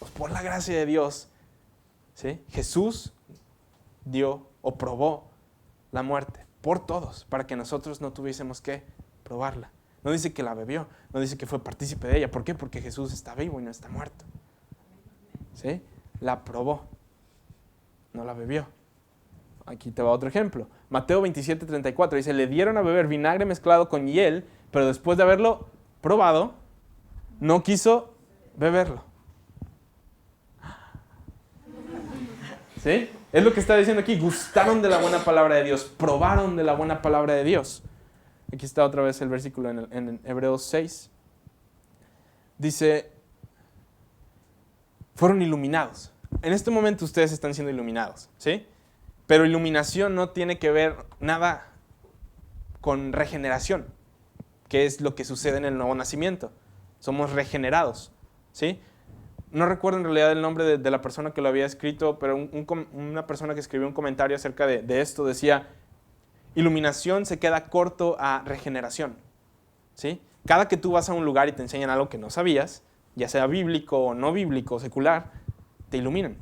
todos, por la gracia de Dios, ¿sí? Jesús dio o probó la muerte por todos, para que nosotros no tuviésemos que probarla. No dice que la bebió, no dice que fue partícipe de ella. ¿Por qué? Porque Jesús está vivo y no está muerto. ¿Sí? La probó, no la bebió. Aquí te va otro ejemplo. Mateo 27:34 dice, le dieron a beber vinagre mezclado con hiel, pero después de haberlo probado, no quiso beberlo. ¿Sí? Es lo que está diciendo aquí. Gustaron de la buena palabra de Dios, probaron de la buena palabra de Dios. Aquí está otra vez el versículo en Hebreos 6. Dice, fueron iluminados. En este momento ustedes están siendo iluminados, ¿sí? Pero iluminación no tiene que ver nada con regeneración, que es lo que sucede en el nuevo nacimiento. Somos regenerados, ¿sí? No recuerdo en realidad el nombre de la persona que lo había escrito, pero una persona que escribió un comentario acerca de esto decía, iluminación se queda corto a regeneración, ¿sí? Cada que tú vas a un lugar y te enseñan algo que no sabías, ya sea bíblico o no bíblico, secular, te iluminan,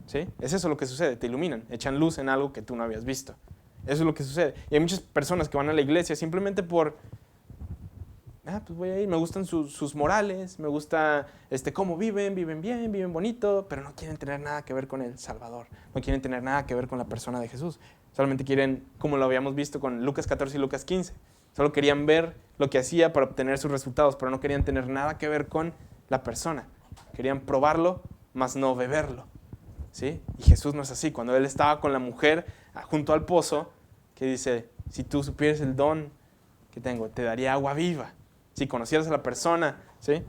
¿sí? Es eso lo que sucede, te iluminan, echan luz en algo que tú no habías visto. Eso es lo que sucede. Y hay muchas personas que van a la iglesia simplemente por, pues voy a ir, me gustan sus morales, me gusta cómo viven bien, viven bonito, pero no quieren tener nada que ver con el Salvador, no quieren tener nada que ver con la persona de Jesús. Solamente quieren, como lo habíamos visto con Lucas 14 y Lucas 15, solo querían ver lo que hacía para obtener sus resultados, pero no querían tener nada que ver con la persona. Querían probarlo, mas no beberlo, ¿sí? Y Jesús no es así. Cuando Él estaba con la mujer junto al pozo, que dice, si tú supieras el don que tengo, te daría agua viva. Si conocieras a la persona, ¿sí?,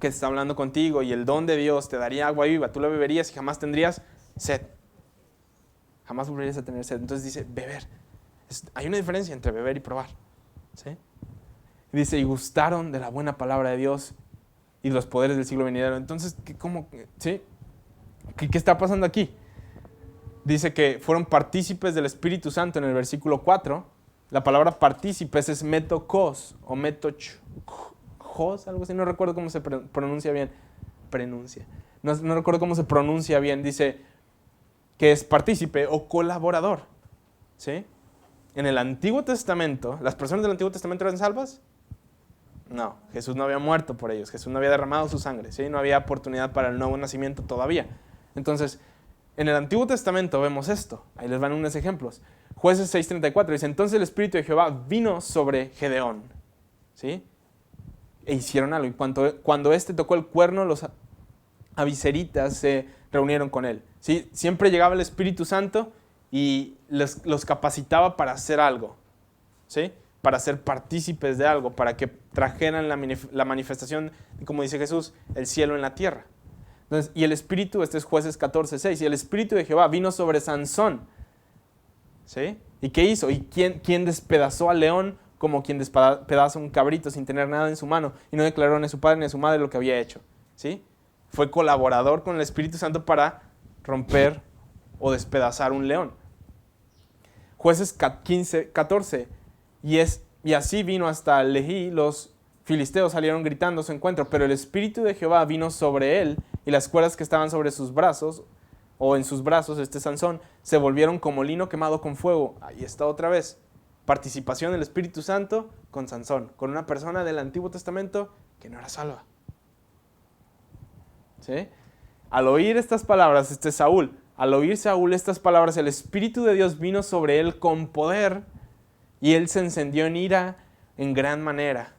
que está hablando contigo y el don de Dios te daría agua viva, tú la beberías y jamás tendrías sed. Jamás volverías a tener sed. Entonces dice, beber. Hay una diferencia entre beber y probar, ¿sí? Y dice, y gustaron de la buena palabra de Dios y los poderes del siglo venidero. Entonces, ¿cómo? ¿Sí? ¿Qué está pasando aquí? Dice que fueron partícipes del Espíritu Santo en el versículo 4. La palabra partícipes es metokos o metochos, algo así, no recuerdo cómo se pronuncia bien. No recuerdo cómo se pronuncia bien. Dice que es partícipe o colaborador, ¿sí? En el Antiguo Testamento, ¿las personas del Antiguo Testamento eran salvas? No, Jesús no había muerto por ellos, Jesús no había derramado su sangre, ¿sí? No había oportunidad para el nuevo nacimiento todavía. Entonces, en el Antiguo Testamento vemos esto. Ahí les van unos ejemplos. Jueces 6:34 dice, entonces el Espíritu de Jehová vino sobre Gedeón, ¿sí? E hicieron algo. Y cuando éste tocó el cuerno, los abiseritas se reunieron con él, ¿sí? Siempre llegaba el Espíritu Santo y los capacitaba para hacer algo, ¿sí? Para ser partícipes de algo, para que trajeran la manifestación, como dice Jesús, el cielo en la tierra. Entonces, y el Espíritu, este es Jueces 14:6, y el Espíritu de Jehová vino sobre Sansón, ¿sí? ¿Y qué hizo? ¿Y quién despedazó al león como quien despedaza un cabrito sin tener nada en su mano? Y no declaró ni a su padre ni a su madre lo que había hecho, ¿sí? Fue colaborador con el Espíritu Santo para romper o despedazar un león. Jueces 15:14, y así vino hasta Lehi, los filisteos salieron gritando a su encuentro, pero el Espíritu de Jehová vino sobre él, y las cuerdas que estaban sobre sus brazos, o en sus brazos, Sansón, se volvieron como lino quemado con fuego. Ahí está otra vez. Participación del Espíritu Santo con Sansón, con una persona del Antiguo Testamento que no era salva, ¿sí? Al oír estas palabras, al oír Saúl estas palabras, el Espíritu de Dios vino sobre él con poder, y él se encendió en ira en gran manera.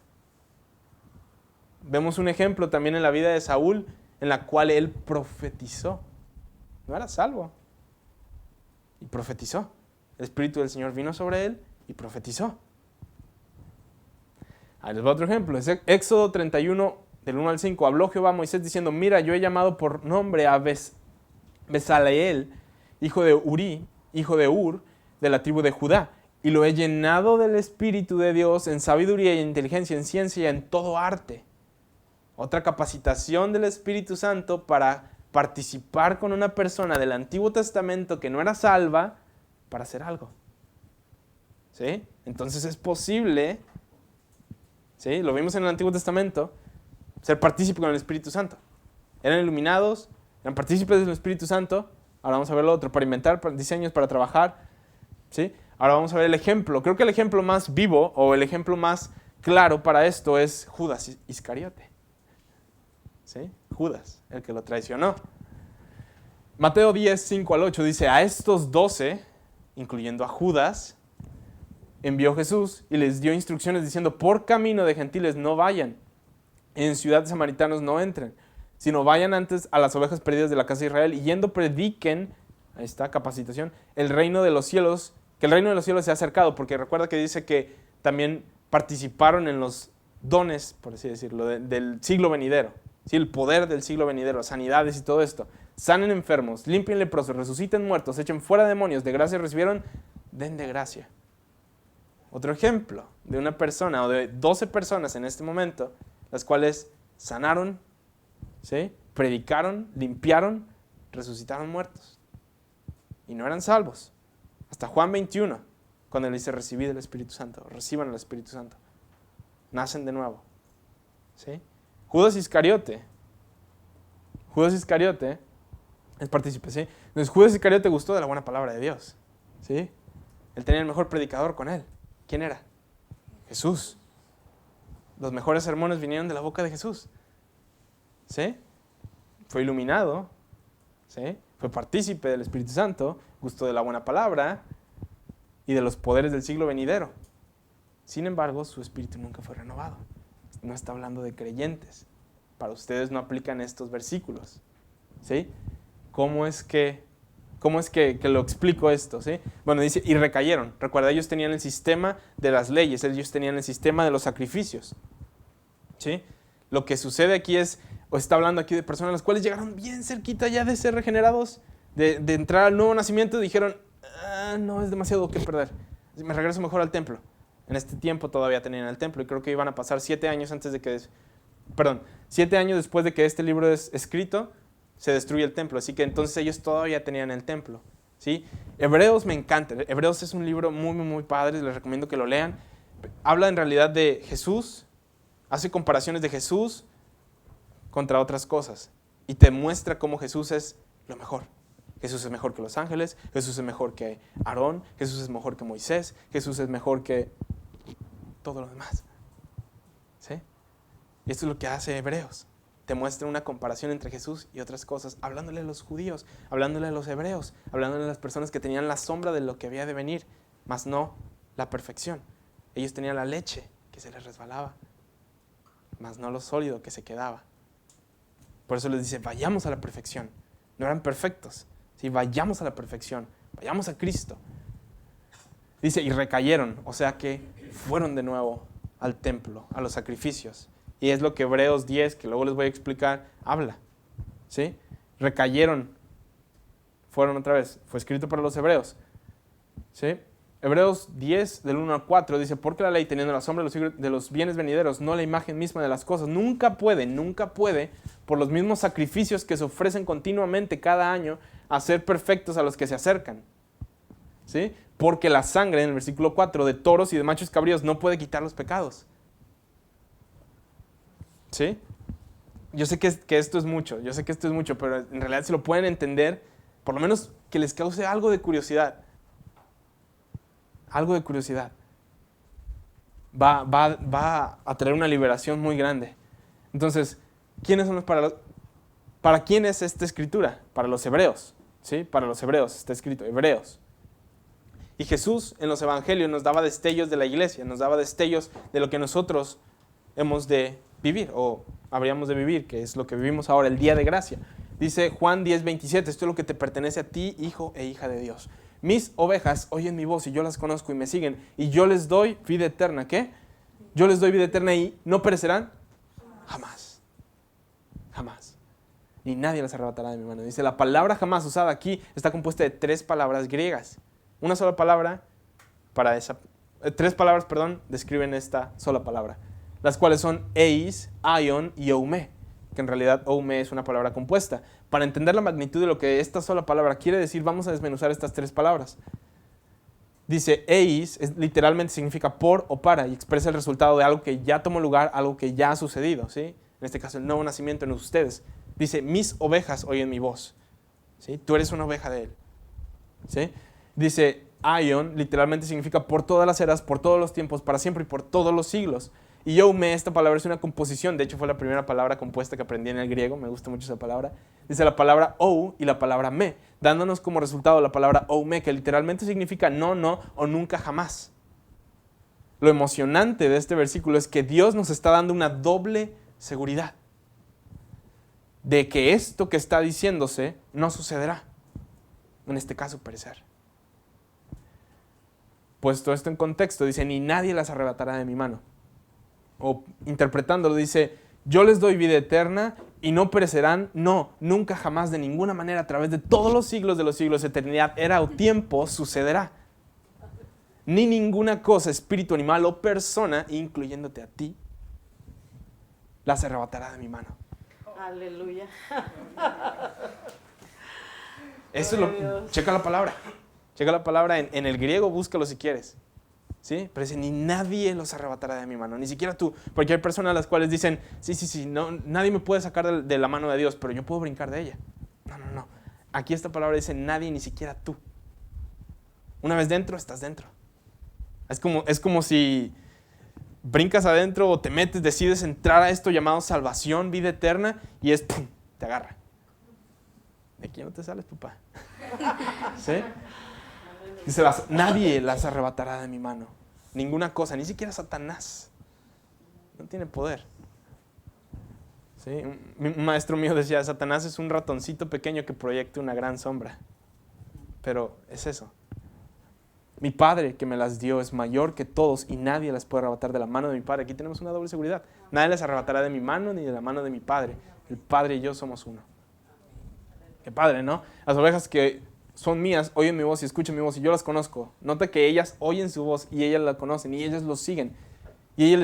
Vemos un ejemplo también en la vida de Saúl, en la cual él profetizó. No era salvo. Y profetizó. El Espíritu del Señor vino sobre él y profetizó. Ahí les va otro ejemplo. Es Éxodo 31, del 1 al 5. Habló Jehová a Moisés diciendo, mira, yo he llamado por nombre a Besaleel, hijo de Uri, hijo de Ur, de la tribu de Judá, y lo he llenado del Espíritu de Dios en sabiduría y inteligencia, en ciencia y en todo arte. Otra capacitación del Espíritu Santo para participar con una persona del Antiguo Testamento que no era salva para hacer algo, ¿sí? Entonces es posible, ¿sí? Lo vimos en el Antiguo Testamento, ser partícipe con el Espíritu Santo. Eran iluminados, eran partícipes del Espíritu Santo. Ahora vamos a ver lo otro, para inventar diseños, para trabajar. ¿Sí? Ahora vamos a ver el ejemplo. Creo que el ejemplo más vivo o el ejemplo más claro para esto es Judas Iscariote. ¿Sí? Judas, el que lo traicionó. Mateo 10, 5 al 8 dice, a estos 12, incluyendo a Judas, envió Jesús y les dio instrucciones diciendo, por camino de gentiles no vayan, en ciudad de samaritanos no entren, sino vayan antes a las ovejas perdidas de la casa de Israel y yendo prediquen, ahí está, capacitación, el reino de los cielos, que el reino de los cielos se ha acercado, porque recuerda que dice que también participaron en los dones, por así decirlo, del siglo venidero, ¿sí? El poder del siglo venidero, sanidades y todo esto. Sanen enfermos, limpien leprosos, resuciten muertos, echen fuera demonios, de gracia recibieron, den de gracia. Otro ejemplo de una persona o de 12 personas en este momento, las cuales sanaron, ¿sí? Predicaron, limpiaron, resucitaron muertos. Y no eran salvos. Hasta Juan 21, cuando él dice recibid el Espíritu Santo, reciban el Espíritu Santo. Nacen de nuevo. ¿Sí? Judas Iscariote es partícipe, ¿sí? Entonces Judas Iscariote gustó de la buena palabra de Dios, ¿sí? Él tenía el mejor predicador con él. ¿Quién era? Jesús. Los mejores sermones vinieron de la boca de Jesús, ¿sí? Fue iluminado, ¿sí? Fue partícipe del Espíritu Santo, gustó de la buena palabra y de los poderes del siglo venidero. Sin embargo, su espíritu nunca fue renovado. No está hablando de creyentes. Para ustedes no aplican estos versículos, ¿sí? ¿Cómo es que lo explico esto? ¿Sí? Bueno, dice, y recayeron. Recuerda, ellos tenían el sistema de las leyes, ellos tenían el sistema de los sacrificios, ¿sí? Lo que sucede aquí es, o está hablando aquí de personas las cuales llegaron bien cerquita ya de ser regenerados, de entrar al nuevo nacimiento, y dijeron, no, es demasiado que perder, me regreso mejor al templo. En este tiempo todavía tenían el templo, y creo que iban a pasar 7 años después de que este libro es escrito, se destruye el templo, así que entonces ellos todavía tenían el templo, ¿sí? Hebreos me encanta, Hebreos es un libro muy, muy, muy padre, les recomiendo que lo lean. Habla en realidad de Jesús, hace comparaciones de Jesús contra otras cosas y te muestra cómo Jesús es lo mejor. Jesús es mejor que los ángeles, Jesús es mejor que Aarón, Jesús es mejor que Moisés, Jesús es mejor que todo lo demás, ¿sí? Y esto es lo que hace Hebreos. Te muestra una comparación entre Jesús y otras cosas, hablándole a los judíos, hablándole a los hebreos, hablándole a las personas que tenían la sombra de lo que había de venir, mas no la perfección. Ellos tenían la leche que se les resbalaba, mas no lo sólido que se quedaba. Por eso les dice, vayamos a la perfección. No eran perfectos, ¿sí? Vayamos a la perfección, vayamos a Cristo. Dice, y recayeron, o sea que fueron de nuevo al templo, a los sacrificios. Y es lo que Hebreos 10, que luego les voy a explicar, habla, ¿sí? Recayeron, fueron otra vez, fue escrito para los hebreos, ¿sí? Hebreos 10, del 1 al 4, dice, porque la ley, teniendo la sombra de los bienes venideros, no la imagen misma de las cosas, nunca puede, por los mismos sacrificios que se ofrecen continuamente cada año, hacer perfectos a los que se acercan, ¿sí? Porque la sangre, en el versículo 4, de toros y de machos cabríos no puede quitar los pecados. ¿Sí? Yo sé que esto es mucho, pero en realidad si lo pueden entender, por lo menos que les cause algo de curiosidad. Algo de curiosidad. Va a traer una liberación muy grande. Entonces, ¿quiénes son ¿para quién es esta escritura? Para los hebreos, ¿sí? Para los hebreos está escrito, hebreos. Y Jesús en los evangelios nos daba destellos de la iglesia, nos daba destellos de lo que nosotros hemos de vivir o habríamos de vivir, que es lo que vivimos ahora, el día de gracia. Dice Juan 10:27, esto es lo que te pertenece a ti, hijo e hija de Dios. Mis ovejas oyen mi voz y yo las conozco y me siguen y yo les doy vida eterna. ¿Qué? Yo les doy vida eterna y no perecerán jamás. Jamás. Ni nadie las arrebatará de mi mano. Dice, la palabra jamás usada aquí está compuesta de 3 palabras griegas. Una sola palabra para esa... 3 palabras, describen esta sola palabra. Las cuales son eis, aion y oumé, que en realidad oumé es una palabra compuesta. Para entender la magnitud de lo que esta sola palabra quiere decir, vamos a desmenuzar estas 3 palabras. Dice, eis literalmente significa por o para y expresa el resultado de algo que ya tomó lugar, algo que ya ha sucedido, ¿sí? En este caso, el nuevo nacimiento en ustedes. Dice, mis ovejas oyen mi voz. ¿Sí? Tú eres una oveja de Él. ¿Sí? Dice, aion literalmente significa por todas las eras, por todos los tiempos, para siempre y por todos los siglos. Y Yomé, esta palabra es una composición, de hecho fue la primera palabra compuesta que aprendí en el griego, me gusta mucho esa palabra. Dice la palabra ou y la palabra me, dándonos como resultado la palabra oume, que literalmente significa no, no o nunca jamás. Lo emocionante de este versículo es que Dios nos está dando una doble seguridad de que esto que está diciéndose no sucederá. En este caso, perecer. Puesto esto en contexto, dice, ni nadie las arrebatará de mi mano. O interpretándolo, dice, yo les doy vida eterna y no perecerán, no, nunca jamás, de ninguna manera, a través de todos los siglos, eternidad, era o tiempo, sucederá. Ni ninguna cosa, espíritu, animal o persona, incluyéndote a ti, las arrebatará de mi mano. Aleluya. Eso es lo, checa la palabra en el griego, búscalo si quieres. ¿Sí? Pero dice, ni nadie los arrebatará de mi mano, ni siquiera tú. Porque hay personas a las cuales dicen, sí, no, nadie me puede sacar de la mano de Dios, pero yo puedo brincar de ella. No. Aquí esta palabra dice, nadie, ni siquiera tú. Una vez dentro, estás dentro. Es como si brincas adentro o te metes, decides entrar a esto llamado salvación, vida eterna, y ¡pum!, te agarra. De aquí no te sales, papá. ¿Sí? Dice, nadie las arrebatará de mi mano. Ninguna cosa, ni siquiera Satanás. No tiene poder. ¿Sí? Un maestro mío decía, Satanás es un ratoncito pequeño que proyecta una gran sombra. Pero es eso. Mi Padre que me las dio es mayor que todos y nadie las puede arrebatar de la mano de mi Padre. Aquí tenemos una doble seguridad. Nadie las arrebatará de mi mano ni de la mano de mi Padre. El Padre y yo somos uno. Qué padre, ¿no? Las ovejas que son mías oyen mi voz y escuchan mi voz y yo las conozco. Nota que ellas oyen su voz y ellas la conocen y ellas lo siguen. Y Él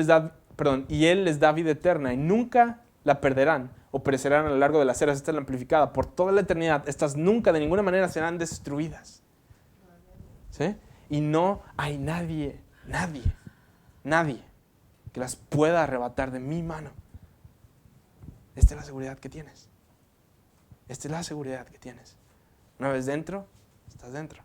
les da vida eterna y nunca la perderán o perecerán a lo largo de las eras. Esta es la amplificada. Por toda la eternidad, estas nunca de ninguna manera serán destruidas. ¿Sí? Y no hay nadie que las pueda arrebatar de mi mano. Esta es la seguridad que tienes. Esta es la seguridad que tienes. Una vez dentro, estás dentro.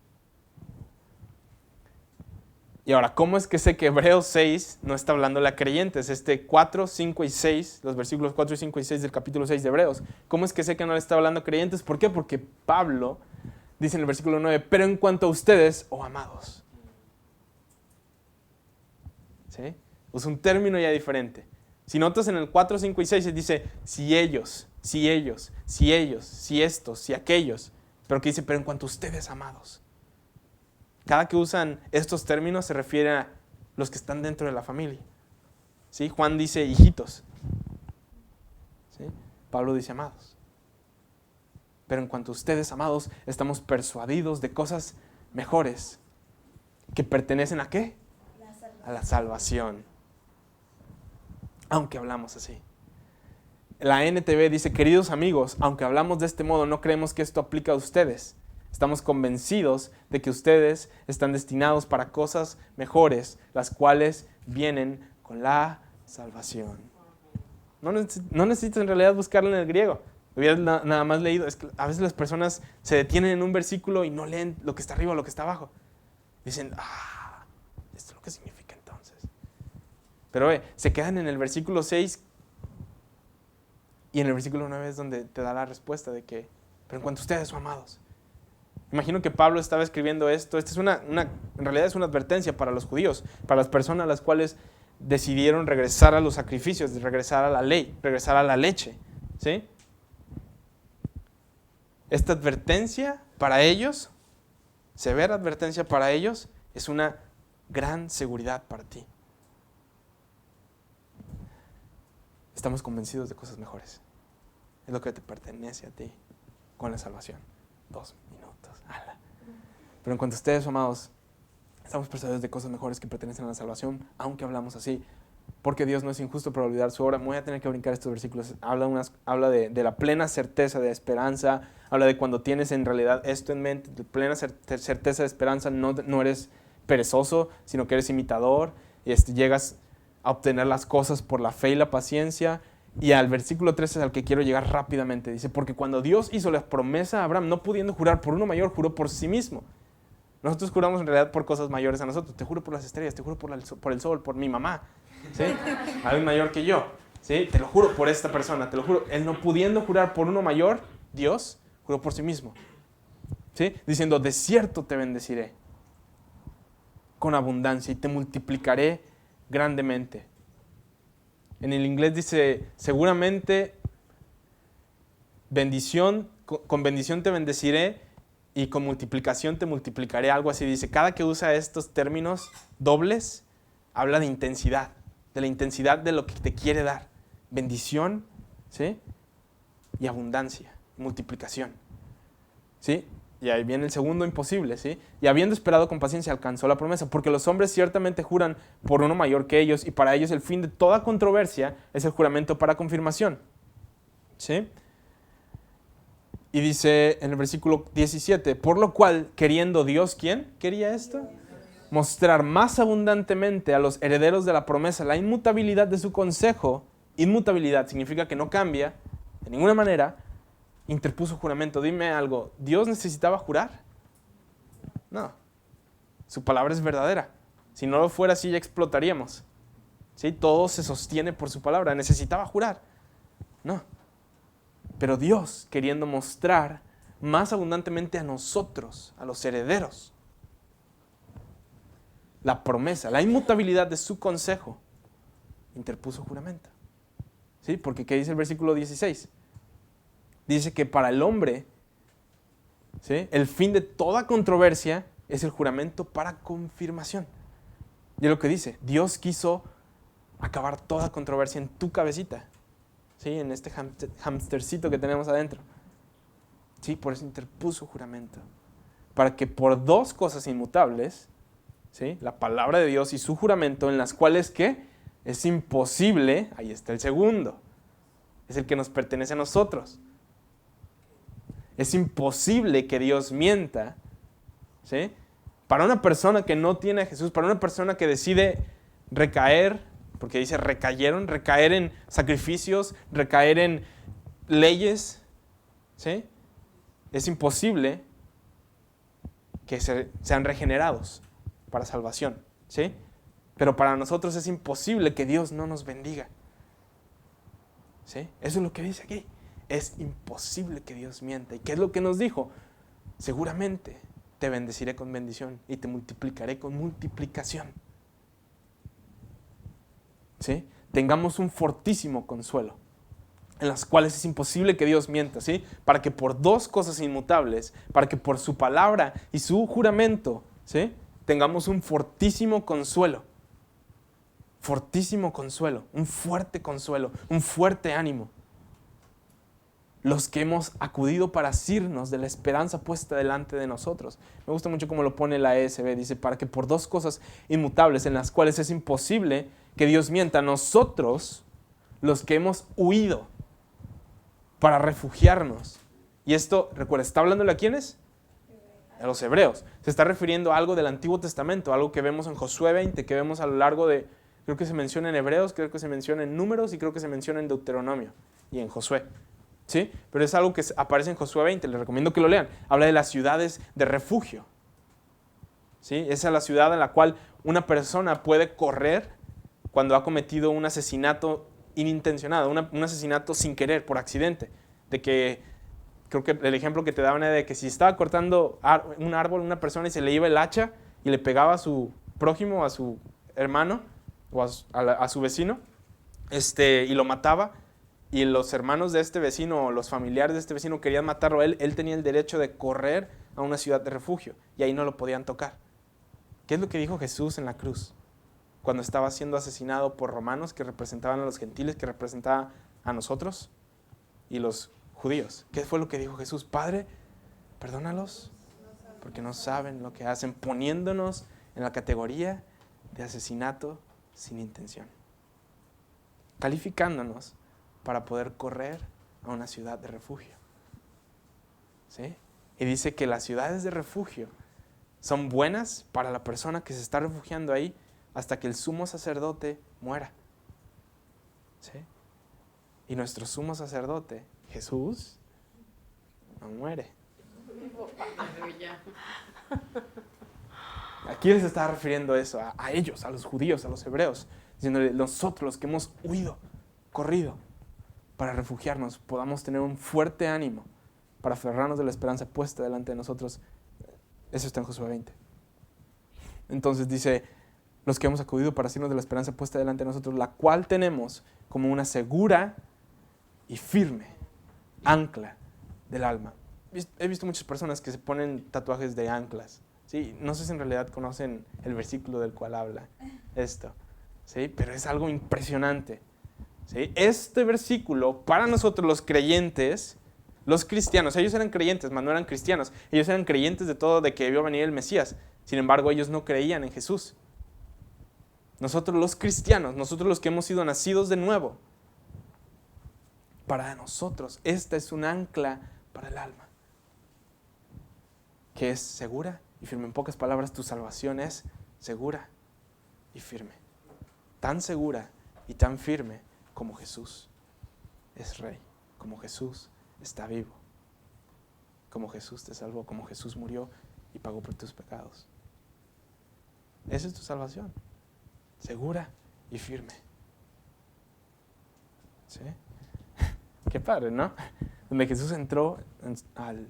Y ahora, ¿cómo es que sé que Hebreos 6 no está hablando a creyentes? 4, 5 y 6, los versículos 4, 5 y 6 del capítulo 6 de Hebreos. ¿Cómo es que sé que no le está hablando a creyentes? ¿Por qué? Porque Pablo dice en el versículo 9, pero en cuanto a ustedes, oh amados. ¿Sí? Usa un término ya diferente. Si notas en el 4, 5 y 6 dice, si ellos, si estos, si aquellos. Pero que dice, pero en cuanto a ustedes, amados. Cada que usan estos términos se refiere a los que están dentro de la familia. ¿Sí? Juan dice hijitos. ¿Sí? Pablo dice amados. Pero en cuanto a ustedes, amados, estamos persuadidos de cosas mejores que pertenecen ¿a qué? A la salvación. Aunque hablamos así. La NTV dice, queridos amigos, aunque hablamos de este modo, no creemos que esto aplique a ustedes. Estamos convencidos de que ustedes están destinados para cosas mejores, las cuales vienen con la salvación. No necesitas en realidad buscarlo en el griego. Hubieras nada más leído. Es que a veces las personas se detienen en un versículo y no leen lo que está arriba o lo que está abajo. Dicen, esto es lo que significa entonces. Pero se quedan en el versículo 6 y en el versículo 9 es donde te da la respuesta de que, pero en cuanto a ustedes son amados. Imagino que Pablo estaba escribiendo esto. Esta es en realidad es una advertencia para los judíos, para las personas a las cuales decidieron regresar a los sacrificios, regresar a la ley, regresar a la leche. ¿Sí? Esta advertencia para ellos, severa advertencia para ellos, es una gran seguridad para ti. Estamos convencidos de cosas mejores. Es lo que te pertenece a ti con la salvación. 2 minutos. Pero en cuanto a ustedes, amados, estamos persuadidos de cosas mejores que pertenecen a la salvación, aunque hablamos así. Porque Dios no es injusto para olvidar su obra. Me voy a tener que brincar estos versículos. Habla de la plena certeza de esperanza. Habla de cuando tienes en realidad esto en mente, de plena certeza de esperanza. No eres perezoso, sino que eres imitador. Y llegas a obtener las cosas por la fe y la paciencia. Y al versículo 13 es al que quiero llegar rápidamente. Dice, porque cuando Dios hizo la promesa a Abraham, no pudiendo jurar por uno mayor, juró por sí mismo. Nosotros juramos en realidad por cosas mayores a nosotros. Te juro por las estrellas, te juro por el sol, por mi mamá. ¿Sí? Alguien mayor que yo. ¿Sí? Te lo juro por esta persona, te lo juro. Él no pudiendo jurar por uno mayor, Dios juró por sí mismo. ¿Sí? Diciendo, de cierto te bendeciré con abundancia y te multiplicaré grandemente. En el inglés dice, seguramente bendición, con bendición te bendeciré y con multiplicación te multiplicaré. Algo así dice. Cada que usa estos términos dobles, habla de intensidad, de la intensidad de lo que te quiere dar. Bendición, ¿sí? Y abundancia, multiplicación. ¿Sí? Y ahí viene el segundo imposible, ¿sí? Y habiendo esperado con paciencia alcanzó la promesa, porque los hombres ciertamente juran por uno mayor que ellos, y para ellos el fin de toda controversia es el juramento para confirmación, ¿sí? Y dice en el versículo 17, por lo cual, queriendo Dios, ¿quién quería esto? Mostrar más abundantemente a los herederos de la promesa la inmutabilidad de su consejo. Inmutabilidad significa que no cambia de ninguna manera. Interpuso juramento. Dime algo, ¿Dios necesitaba jurar? No. Su palabra es verdadera. Si no lo fuera así ya explotaríamos. ¿Sí? Todo se sostiene por su palabra. ¿Necesitaba jurar? No. Pero Dios, queriendo mostrar más abundantemente a nosotros, a los herederos, la promesa, la inmutabilidad de su consejo, interpuso juramento. ¿Sí? Porque ¿qué dice el versículo 16? Dice que para el hombre, ¿sí?, el fin de toda controversia es el juramento para confirmación. Y es lo que dice, Dios quiso acabar toda controversia en tu cabecita, ¿sí?, en este hamstercito que tenemos adentro. ¿Sí? Por eso interpuso juramento. Para que por dos cosas inmutables, ¿sí?, la palabra de Dios y su juramento, en las cuales ¿qué? Es imposible, ahí está el segundo, es el que nos pertenece a nosotros. Es imposible que Dios mienta, ¿sí? Para una persona que no tiene a Jesús, para una persona que decide recaer, porque dice recayeron, recaer en sacrificios, recaer en leyes, ¿sí? Es imposible que sean regenerados para salvación, ¿sí? Pero para nosotros es imposible que Dios no nos bendiga, ¿sí? Eso es lo que dice aquí. Es imposible que Dios mienta. ¿Y qué es lo que nos dijo? Seguramente te bendeciré con bendición y te multiplicaré con multiplicación. ¿Sí? Tengamos un fortísimo consuelo, en las cuales es imposible que Dios mienta, ¿sí? Para que por dos cosas inmutables, para que por su palabra y su juramento, ¿sí?, tengamos un fortísimo consuelo. Fortísimo consuelo, un fuerte consuelo, un fuerte ánimo. Los que hemos acudido para asirnos de la esperanza puesta delante de nosotros. Me gusta mucho cómo lo pone la ESV. Dice, para que por dos cosas inmutables en las cuales es imposible que Dios mienta, nosotros, los que hemos huido para refugiarnos. Y esto, recuerda, ¿está hablándole a quiénes? A los hebreos. Se está refiriendo a algo del Antiguo Testamento, algo que vemos en Josué 20, que vemos a lo largo de, creo que se menciona en Hebreos, creo que se menciona en Números y creo que se menciona en Deuteronomio y en Josué. ¿Sí? Pero es algo que aparece en Josué 20, les recomiendo que lo lean. Habla de las ciudades de refugio. ¿Sí? Esa es la ciudad en la cual una persona puede correr cuando ha cometido un asesinato inintencionado, un asesinato sin querer, por accidente. De que, creo que el ejemplo que te daban era de que si estaba cortando un árbol una persona y se le iba el hacha y le pegaba a su prójimo, a su hermano o a su vecino, y lo mataba, y los hermanos de este vecino o los familiares de este vecino querían matarlo, él tenía el derecho de correr a una ciudad de refugio y ahí no lo podían tocar. ¿Qué es lo que dijo Jesús en la cruz? Cuando estaba siendo asesinado por romanos que representaban a los gentiles, que representaban a nosotros y los judíos. ¿Qué fue lo que dijo Jesús? Padre, perdónalos porque no saben lo que hacen, poniéndonos en la categoría de asesinato sin intención, calificándonos para poder correr a una ciudad de refugio. ¿Sí? Y dice que las ciudades de refugio son buenas para la persona que se está refugiando ahí hasta que el sumo sacerdote muera. ¿Sí? Y nuestro sumo sacerdote, Jesús, no muere. ¿A quién se está refiriendo eso? A ellos, a los judíos, a los hebreos. Diciéndole, nosotros los que hemos huido, corrido, para refugiarnos, podamos tener un fuerte ánimo para aferrarnos de la esperanza puesta delante de nosotros. Eso está en Josué 20. Entonces dice, los que hemos acudido para asirnos de la esperanza puesta delante de nosotros, la cual tenemos como una segura y firme ancla del alma. He visto muchas personas que se ponen tatuajes de anclas. ¿Sí? No sé si en realidad conocen el versículo del cual habla esto, ¿sí? Pero es algo impresionante. ¿Sí? Este versículo, para nosotros los creyentes, los cristianos, ellos eran creyentes, mas no eran cristianos. Ellos eran creyentes de todo, de que iba a venir el Mesías. Sin embargo, ellos no creían en Jesús. Nosotros los cristianos, nosotros los que hemos sido nacidos de nuevo, para nosotros esta es un ancla para el alma, que es segura y firme. En pocas palabras, tu salvación es segura y firme. Tan segura y tan firme como Jesús es Rey, como Jesús está vivo, como Jesús te salvó, como Jesús murió y pagó por tus pecados. Esa es tu salvación, segura y firme. ¿Sí? Qué padre, ¿no? Donde Jesús entró al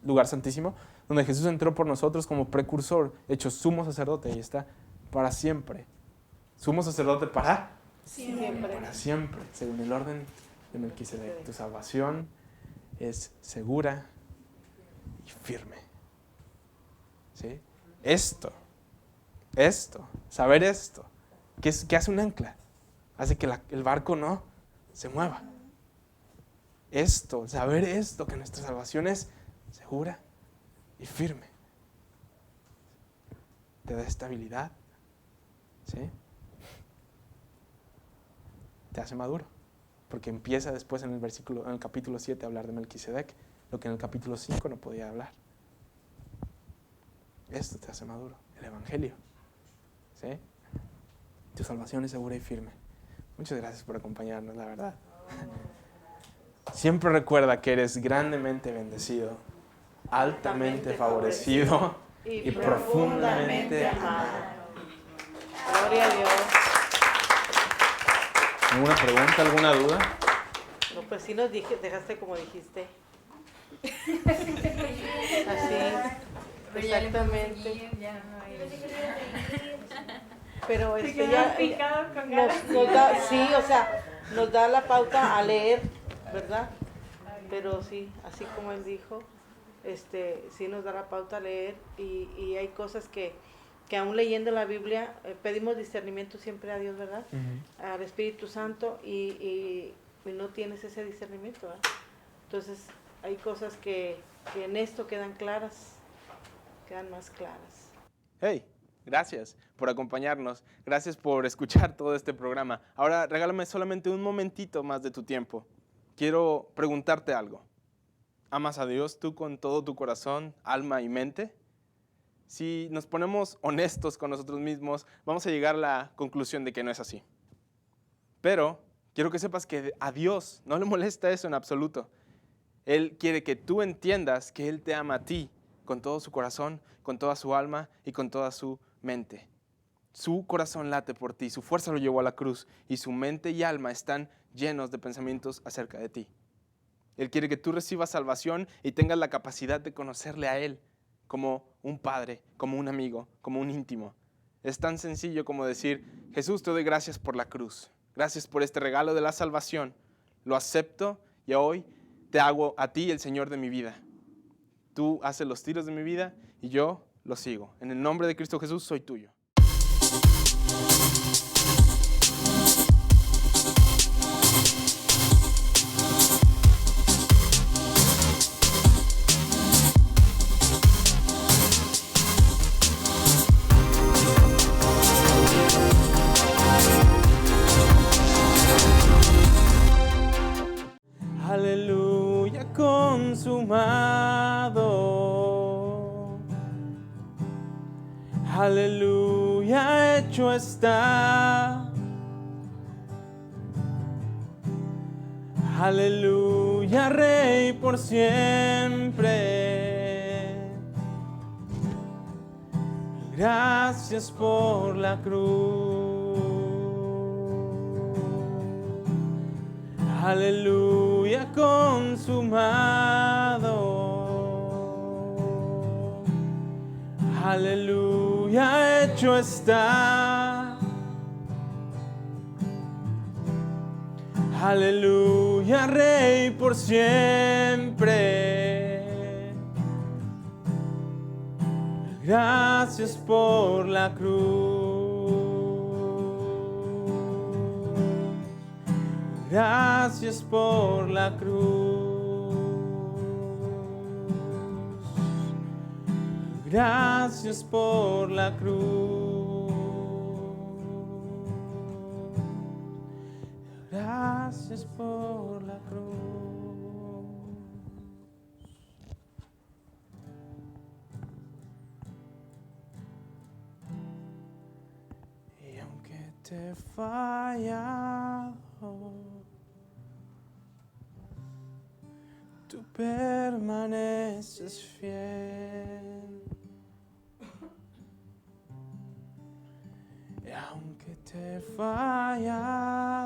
lugar santísimo, donde Jesús entró por nosotros como precursor, hecho sumo sacerdote, y está para siempre. Sumo sacerdote para siempre. Para siempre, según el orden de Melquisedec. Tu salvación es segura y firme. ¿Sí? Saber esto, ¿qué hace un ancla? Hace que el barco no se mueva. Saber esto, que nuestra salvación es segura y firme, te da estabilidad, ¿sí? Te hace maduro, porque empieza después en el capítulo 7 a hablar de Melquisedec, lo que en el capítulo 5 no podía hablar. Esto te hace maduro, el evangelio, ¿sí? Tu salvación es segura y firme. Muchas gracias por acompañarnos, la verdad. Siempre recuerda que eres grandemente bendecido, altamente favorecido y profundamente amado. Gloria a Dios. ¿Alguna pregunta, alguna duda? No, pues sí nos dejaste como dijiste. Así, exactamente. Pero ya nos da, sí, o sea, nos da la pauta a leer, ¿verdad? Pero sí, así como él dijo, sí nos da la pauta a leer y hay cosas que aún leyendo la Biblia pedimos discernimiento siempre a Dios, ¿verdad? Uh-huh. Al Espíritu Santo y no tienes ese discernimiento, ¿verdad? Entonces hay cosas que en esto quedan claras, quedan más claras. Hey, gracias por acompañarnos, gracias por escuchar todo este programa. Ahora regálame solamente un momentito más de tu tiempo. Quiero preguntarte algo. ¿Amas a Dios tú con todo tu corazón, alma y mente? Si nos ponemos honestos con nosotros mismos, vamos a llegar a la conclusión de que no es así. Pero quiero que sepas que a Dios no le molesta eso en absoluto. Él quiere que tú entiendas que Él te ama a ti con todo su corazón, con toda su alma y con toda su mente. Su corazón late por ti, su fuerza lo llevó a la cruz y su mente y alma están llenos de pensamientos acerca de ti. Él quiere que tú recibas salvación y tengas la capacidad de conocerle a Él como un padre, como un amigo, como un íntimo. Es tan sencillo como decir, Jesús, te doy gracias por la cruz. Gracias por este regalo de la salvación. Lo acepto y hoy te hago a ti el Señor de mi vida. Tú haces los tiros de mi vida y yo los sigo. En el nombre de Cristo Jesús soy tuyo. Aleluya, consumado. Aleluya, hecho está. Aleluya, Rey por siempre. Gracias por la cruz. Aleluya, consumado. Aleluya, hecho está. Aleluya, Rey por siempre. Gracias por la cruz. Gracias por la cruz. Gracias por la cruz. Gracias por la cruz. Y aunque te he fallado, tú permaneces fiel. Y aunque te he fallado,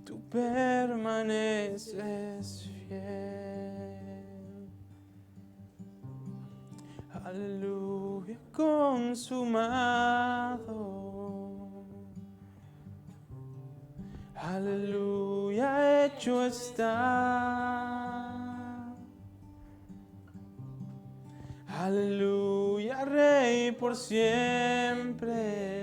tú permaneces fiel. Aleluya, consumado. Aleluya, hecho está. Aleluya, Rey por siempre.